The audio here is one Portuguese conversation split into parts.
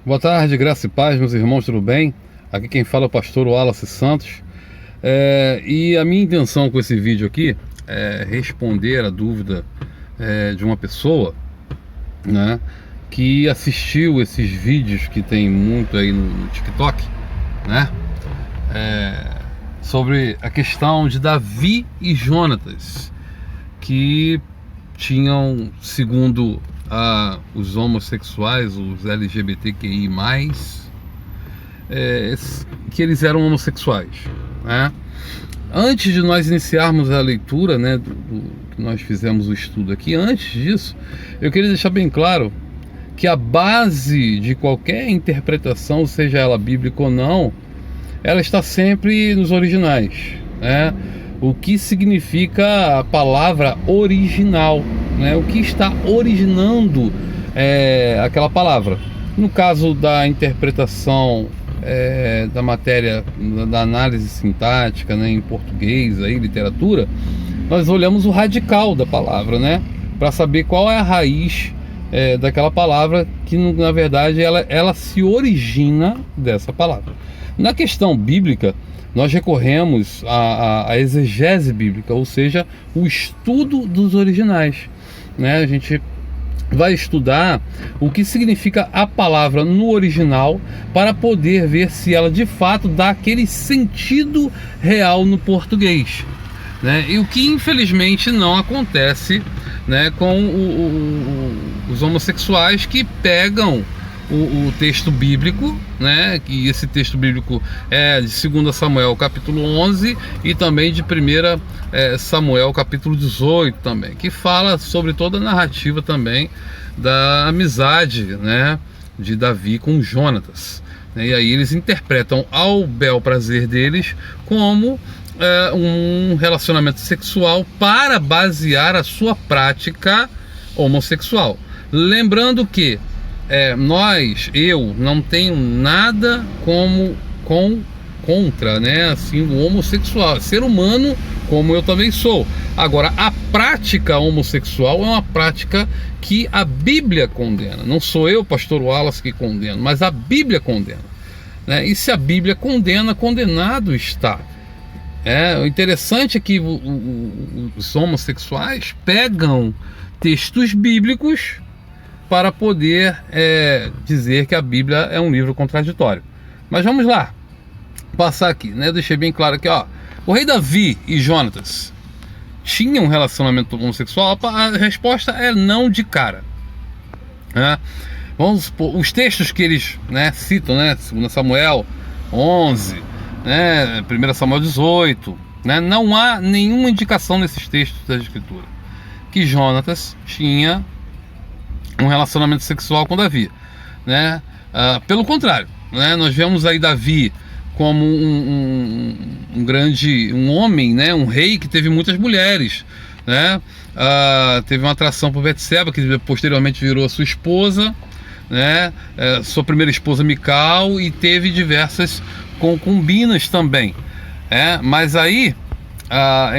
Boa tarde, graça e paz, meus irmãos, tudo bem? Aqui quem fala é o pastor Wallace Santos. E a minha intenção com esse vídeo aqui é responder a dúvida de uma pessoa, né, que assistiu esses vídeos que tem muito aí no TikTok, né, sobre a questão de Davi e Jonatas, que tinham, segundo os homossexuais, os LGBTQI+, que eles eram homossexuais, né? Antes de nós iniciarmos a leitura, né, que nós fizemos o estudo aqui, antes disso, eu queria deixar bem claro que a base de qualquer interpretação, seja ela bíblica ou não, ela está sempre nos originais, né? O que significa a palavra original, né? O que está originando aquela palavra. No caso da interpretação da matéria, da análise sintática, né, em português, aí, literatura, nós olhamos o radical da palavra, né, para saber qual é a raiz daquela palavra, que na verdade ela se origina dessa palavra. Na questão bíblica, nós recorremos à exegese bíblica, ou seja, o estudo dos originais, né? A gente vai estudar o que significa a palavra no original para poder ver se ela de fato dá aquele sentido real no português, né? E o que infelizmente não acontece, né, com os homossexuais, que pegam o texto bíblico, né, que esse texto bíblico é de 2 Samuel capítulo 11 e também de 1 Samuel capítulo 18 também, que fala sobre toda a narrativa também da amizade, né, de Davi com Jonatas, e aí eles interpretam ao bel prazer deles como um relacionamento sexual para basear a sua prática homossexual. Lembrando que eu não tenho nada contra, né, assim, o homossexual, ser humano como eu também sou. Agora, a prática homossexual é uma prática que a Bíblia condena. Não sou eu, pastor Wallace, que condeno, mas a Bíblia condena, né? E se a Bíblia condena, condenado está. O interessante é que os homossexuais pegam textos bíblicos para poder dizer que a Bíblia é um livro contraditório. Mas vamos lá, passar aqui, né? Eu deixei bem claro aqui, ó. O rei Davi e Jonatas tinham um relacionamento homossexual? A resposta é não de cara, né? Vamos supor, os textos que eles, né, citam, né, 2 Samuel 11, né, 1 Samuel 18, né, não há nenhuma indicação nesses textos da Escritura que Jonatas tinha um relacionamento sexual com Davi, né? Pelo contrário, né, nós vemos aí Davi como um homem, né, um rei que teve muitas mulheres, né? Teve uma atração por Betseba, que posteriormente virou a sua esposa, né? Sua primeira esposa Mical, e teve diversas concubinas também, mas aí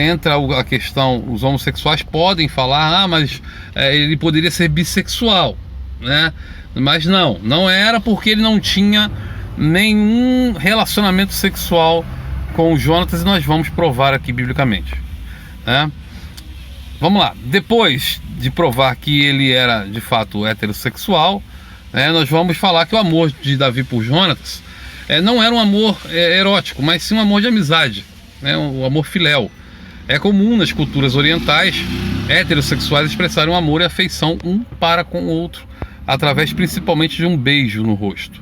entra a questão, os homossexuais podem falar, mas ele poderia ser bissexual, né? Mas não era, porque ele não tinha nenhum relacionamento sexual com o Jonatas, e nós vamos provar aqui biblicamente, né? Vamos lá, depois de provar que ele era de fato heterossexual, nós vamos falar que o amor de Davi por Jonatas não era um amor erótico, mas sim um amor de amizade, né? O amor filéu. É comum nas culturas orientais heterossexuais expressarem um amor e afeição um para com o outro, através principalmente de um beijo no rosto,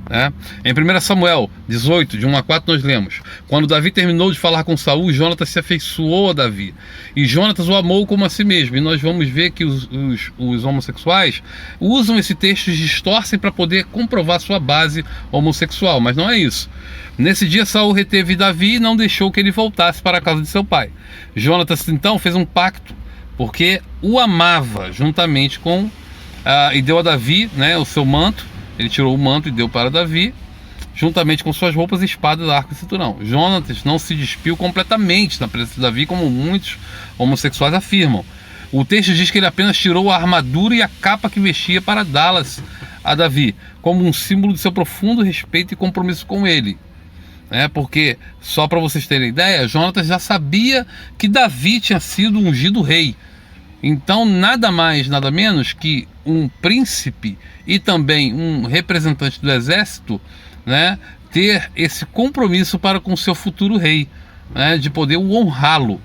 né? Em 1 Samuel 18, de 1 a 4, nós lemos: quando Davi terminou de falar com Saul, Jonatas se afeiçoou a Davi, e Jonatas o amou como a si mesmo. E nós vamos ver que os homossexuais usam esse texto e distorcem para poder comprovar sua base homossexual, mas não é isso. Nesse dia, Saul reteve Davi e não deixou que ele voltasse para a casa de seu pai. Jonatas então fez um pacto, porque o amava, juntamente com e deu a Davi, né, o seu manto. Ele tirou o manto e deu para Davi, juntamente com suas roupas, espadas, arco e cinturão. Jonatas não se despiu completamente na presença de Davi, como muitos homossexuais afirmam. O texto diz que ele apenas tirou a armadura e a capa que vestia para dá-las a Davi, como um símbolo de seu profundo respeito e compromisso com ele. Porque, só para vocês terem ideia, Jonatas já sabia que Davi tinha sido ungido rei. Então, nada mais, nada menos que um príncipe e também um representante do exército, ter esse compromisso para com seu futuro rei, de poder honrá-lo.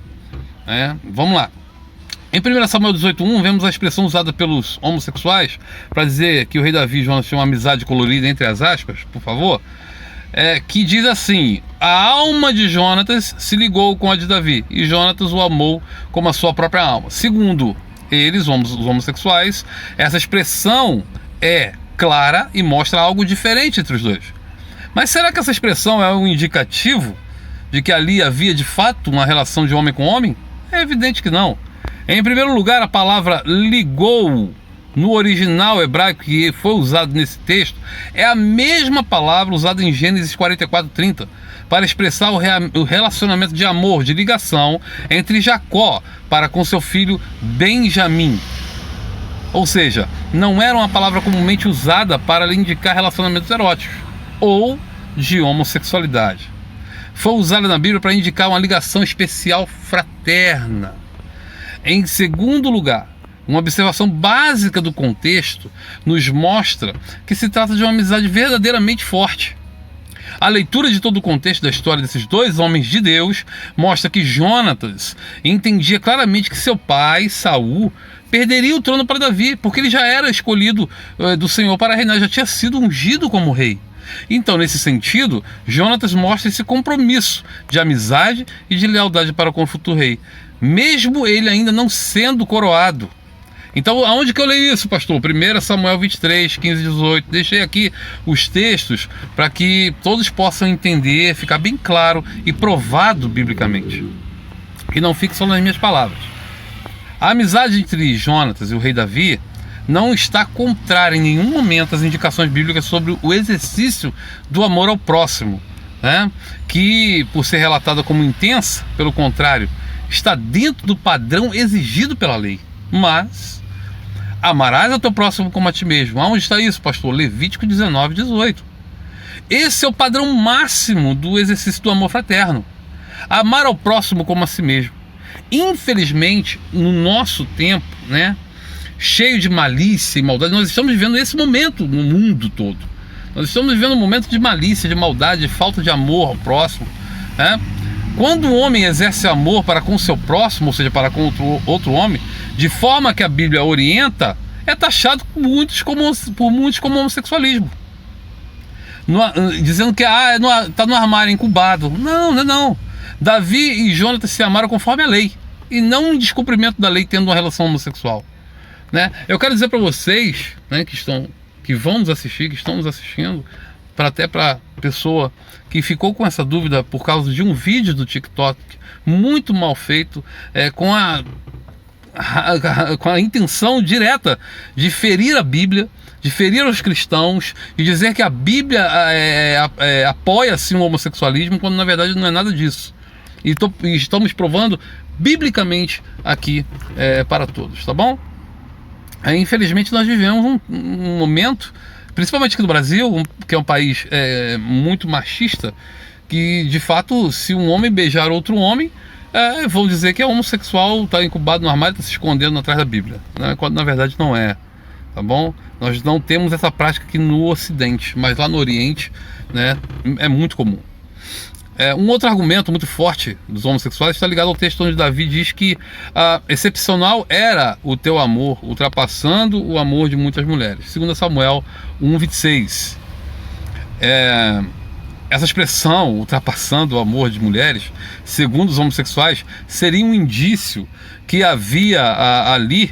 Vamos lá. Em 1 Samuel 18:1, vemos a expressão usada pelos homossexuais para dizer que o rei Davi e Jonatas tinham uma amizade colorida, entre as aspas, por favor, que diz assim: a alma de Jonatas se ligou com a de Davi, e Jonatas o amou como a sua própria alma. Segundo eles, os homossexuais, essa expressão é clara e mostra algo diferente entre os dois. Mas será que essa expressão é um indicativo de que ali havia de fato uma relação de homem com homem? É evidente que não. Em primeiro lugar, a palavra ligou no original hebraico que foi usado nesse texto é a mesma palavra usada em Gênesis 44:30 para expressar o relacionamento de amor, de ligação entre Jacó para com seu filho Benjamim. Ou seja, não era uma palavra comumente usada para indicar relacionamentos eróticos ou de homossexualidade. Foi usada na Bíblia para indicar uma ligação especial fraterna. Em segundo lugar, uma observação básica do contexto nos mostra que se trata de uma amizade verdadeiramente forte. A leitura de todo o contexto da história desses dois homens de Deus mostra que Jonatas entendia claramente que seu pai, Saul, perderia o trono para Davi, porque ele já era escolhido do Senhor para reinar, já tinha sido ungido como rei. Então, nesse sentido, Jonatas mostra esse compromisso de amizade e de lealdade para com o futuro rei, mesmo ele ainda não sendo coroado. Então, aonde que eu leio isso, pastor? 1 Samuel 23, 15 e 18. Deixei aqui os textos para que todos possam entender, ficar bem claro e provado biblicamente. Que não fique só nas minhas palavras. A amizade entre Jonatas e o rei Davi não está contrária em nenhum momento às indicações bíblicas sobre o exercício do amor ao próximo, que, por ser relatada como intensa, pelo contrário, está dentro do padrão exigido pela lei. Mas amarás ao teu próximo como a ti mesmo. Aonde está isso, pastor? Levítico 19, 18. Esse é o padrão máximo do exercício do amor fraterno. Amar ao próximo como a si mesmo. Infelizmente, no nosso tempo, cheio de malícia e maldade, nós estamos vivendo esse momento no mundo todo. Nós estamos vivendo um momento de malícia, de maldade, de falta de amor ao próximo. Quando o homem exerce amor para com o seu próximo, ou seja, para com outro homem, de forma que a Bíblia orienta, é taxado por muitos como homossexualismo. Dizendo que está no armário, incubado. Não. Davi e Jonatas se amaram conforme a lei, e não em descumprimento da lei tendo uma relação homossexual. Eu quero dizer para vocês, que vão nos assistir, que estão nos assistindo, até para pessoa que ficou com essa dúvida por causa de um vídeo do TikTok muito mal feito, com a intenção direta de ferir a Bíblia, de ferir os cristãos e dizer que a Bíblia apoia sim o homossexualismo, quando na verdade não é nada disso. E estamos provando biblicamente aqui para todos, tá bom? Infelizmente nós vivemos um momento, principalmente aqui no Brasil, que é um país muito machista, que de fato, se um homem beijar outro homem, vão dizer que é homossexual, está incubado no armário, está se escondendo atrás da Bíblia, quando na verdade não é, tá bom? Nós não temos essa prática aqui no Ocidente, mas lá no Oriente, é muito comum. Um outro argumento muito forte dos homossexuais está ligado ao texto onde Davi diz que excepcional era o teu amor, ultrapassando o amor de muitas mulheres. 2 Samuel 1:26. Essa expressão, ultrapassando o amor de mulheres, segundo os homossexuais, seria um indício que havia ali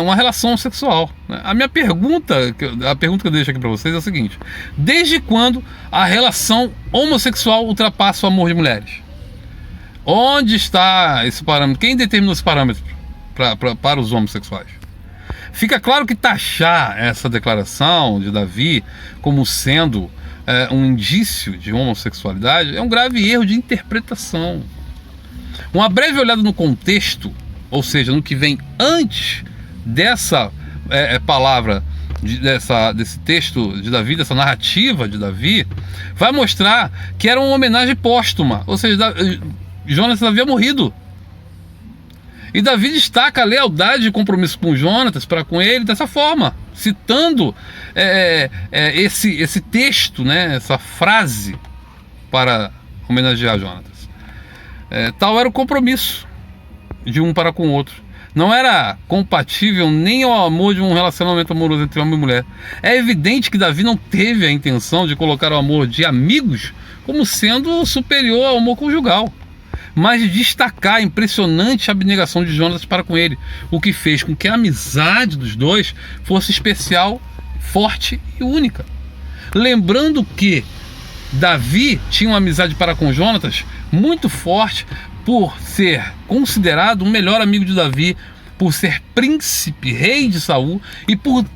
uma relação sexual. A pergunta que eu deixo aqui para vocês é a seguinte: desde quando a relação homossexual ultrapassa o amor de mulheres? Onde está esse parâmetro? Quem determinou esse parâmetro para os homossexuais? Fica claro que taxar essa declaração de Davi como sendo um indício de homossexualidade é um grave erro de interpretação. Uma breve olhada no contexto, ou seja, no que vem antes dessa palavra desse texto de Davi, dessa narrativa de Davi, vai mostrar que era uma homenagem póstuma, ou seja, Jonatas havia morrido. E Davi destaca a lealdade e compromisso com Jonatas para com ele dessa forma, citando esse texto, né, essa frase para homenagear Jonatas. Tal era o compromisso de um para com o outro. Não era compatível nem ao amor de um relacionamento amoroso entre homem e mulher. É evidente que Davi não teve a intenção de colocar o amor de amigos como sendo superior ao amor conjugal, mas de destacar a impressionante abnegação de Jonatas para com ele, o que fez com que a amizade dos dois fosse especial, forte e única. Lembrando que Davi tinha uma amizade para com Jonatas muito forte, por ser considerado o melhor amigo de Davi, por ser príncipe, rei de Saul, e por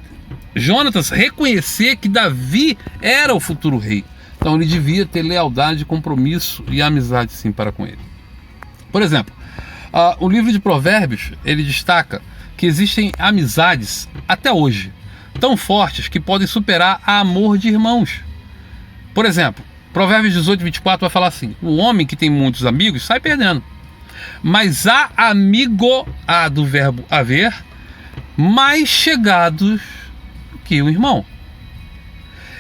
Jonatas reconhecer que Davi era o futuro rei. Então ele devia ter lealdade, compromisso e amizade sim para com ele. Por exemplo, o livro de Provérbios, ele destaca que existem amizades, até hoje, tão fortes que podem superar a amor de irmãos. Por exemplo, Provérbios 18, 24 vai falar assim: o homem que tem muitos amigos sai perdendo, mas há amigo, do verbo haver, mais chegados que o irmão.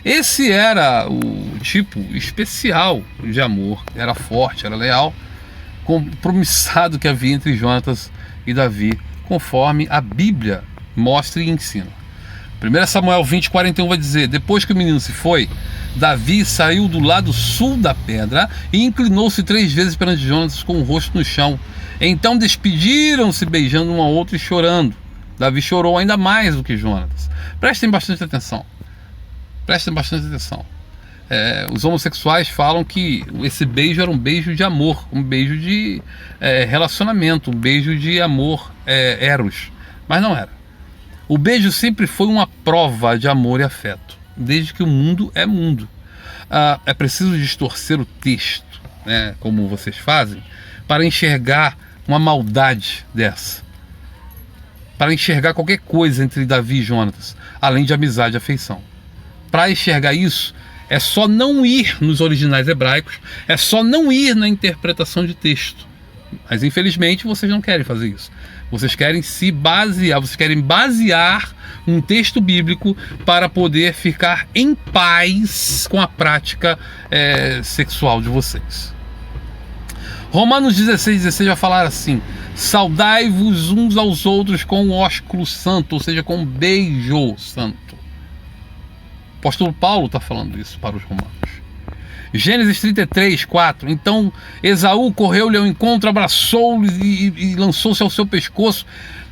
Esse era o tipo especial de amor, era forte, era leal, compromissado que havia entre Jonatas e Davi, conforme a Bíblia mostra e ensina. 1 Samuel 20, 41 vai dizer: depois que o menino se foi, Davi saiu do lado sul da pedra e inclinou-se 3 vezes perante Jonatas com o rosto no chão. Então despediram-se, beijando um ao outro e chorando. Davi chorou ainda mais do que Jonatas. Prestem bastante atenção. Prestem bastante atenção. Os homossexuais falam que esse beijo era um beijo de amor, um beijo de relacionamento, um beijo de amor eros. Mas não era. O beijo sempre foi uma prova de amor e afeto, desde que o mundo é mundo. É preciso distorcer o texto, né, como vocês fazem, para enxergar uma maldade dessa, para enxergar qualquer coisa entre Davi e Jonatas, além de amizade e afeição. Para enxergar isso, é só não ir nos originais hebraicos, é só não ir na interpretação de texto. Mas infelizmente vocês não querem fazer isso. Vocês querem se basear, vocês querem basear um texto bíblico para poder ficar em paz com a prática sexual de vocês. Romanos 16, 16 vai falar assim: saudai-vos uns aos outros com um ósculo santo, ou seja, com um beijo santo. O apóstolo Paulo está falando isso para os romanos. Gênesis 33, 4. Então Esaú correu-lhe ao encontro, abraçou-o e lançou-se ao seu pescoço,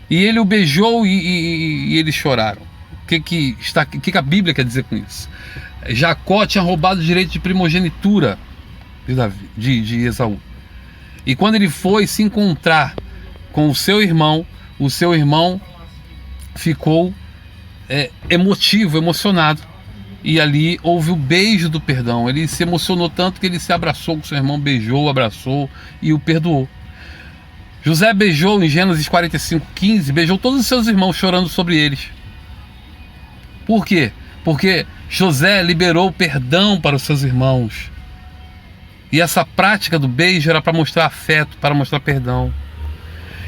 e ele o beijou e eles choraram. O que a Bíblia quer dizer com isso? Jacó tinha roubado o direito de primogenitura de Esaú. E quando ele foi se encontrar com o seu irmão ficou emotivo, emocionado. E ali houve o beijo do perdão. Ele se emocionou tanto que ele se abraçou com seu irmão, beijou, abraçou e o perdoou. José beijou em Gênesis 45, 15, beijou todos os seus irmãos chorando sobre eles. Por quê? Porque José liberou perdão para os seus irmãos. E essa prática do beijo era para mostrar afeto, para mostrar perdão.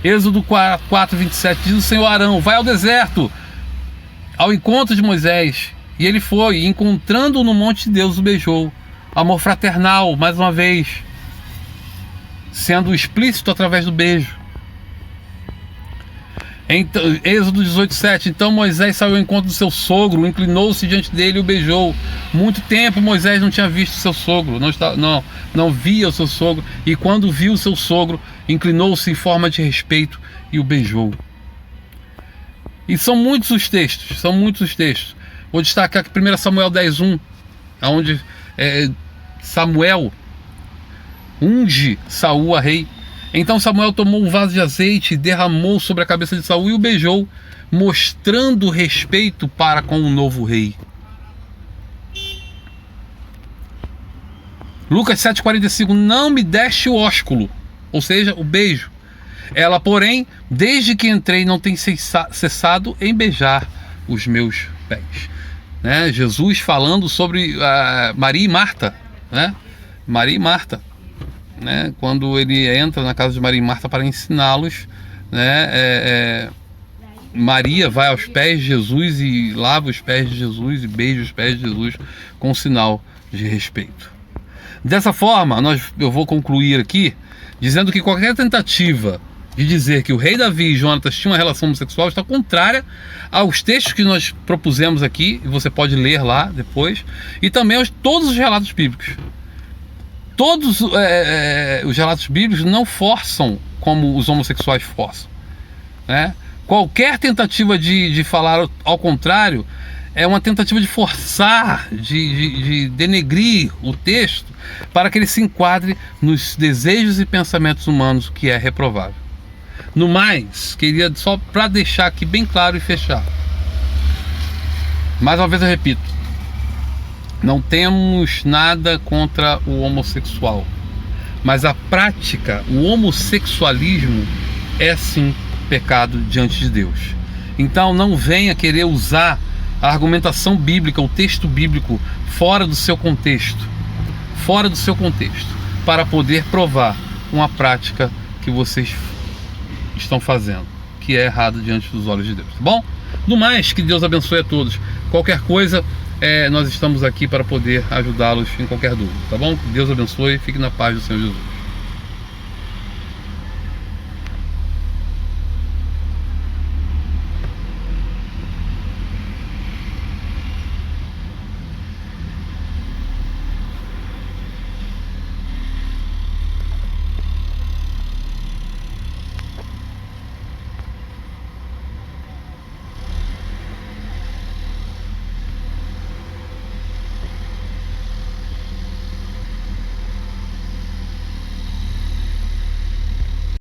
Êxodo 4, 27 diz o Senhor a Arão: vai ao deserto, ao encontro de Moisés. E ele foi, e encontrando-o no monte de Deus, o beijou. Amor fraternal, mais uma vez, sendo explícito através do beijo. Então, Êxodo 18:7. Então Moisés saiu ao encontro do seu sogro, inclinou-se diante dele e o beijou. Muito tempo Moisés não tinha visto seu sogro, não via o seu sogro, e quando viu o seu sogro, inclinou-se em forma de respeito e o beijou. E são muitos os textos. Vou destacar aqui 1 Samuel 10:1, onde Samuel unge Saul a rei. Então Samuel tomou um vaso de azeite e derramou sobre a cabeça de Saul e o beijou, mostrando respeito para com o novo rei. Lucas 7,45: não me deste o ósculo, ou seja, o beijo. Ela, porém, desde que entrei, não tem cessado em beijar os meus pés. Né? Jesus falando sobre Maria e Marta, né? Maria e Marta, né? Quando ele entra na casa de Maria e Marta para ensiná-los, né? Maria vai aos pés de Jesus e lava os pés de Jesus e beija os pés de Jesus com um sinal de respeito. Dessa forma, eu vou concluir aqui dizendo que qualquer tentativa de dizer que o rei Davi e Jonatas tinham uma relação homossexual está contrária aos textos que nós propusemos aqui, e você pode ler lá depois, e também aos todos os relatos bíblicos. Todos os relatos bíblicos não forçam como os homossexuais forçam, né? Qualquer tentativa de falar ao contrário é uma tentativa de forçar, de denegrir o texto para que ele se enquadre nos desejos e pensamentos humanos, que é reprovável. No mais, queria só para deixar aqui bem claro e fechar. Mais uma vez eu repito, não temos nada contra o homossexual, mas a prática, o homossexualismo é sim pecado diante de Deus. Então não venha querer usar a argumentação bíblica, o texto bíblico fora do seu contexto, para poder provar uma prática que vocês estão fazendo, que é errado diante dos olhos de Deus, tá bom? No mais, que Deus abençoe a todos. Qualquer coisa, nós estamos aqui para poder ajudá-los em qualquer dúvida, tá bom? Que Deus abençoe, fique na paz do Senhor Jesus.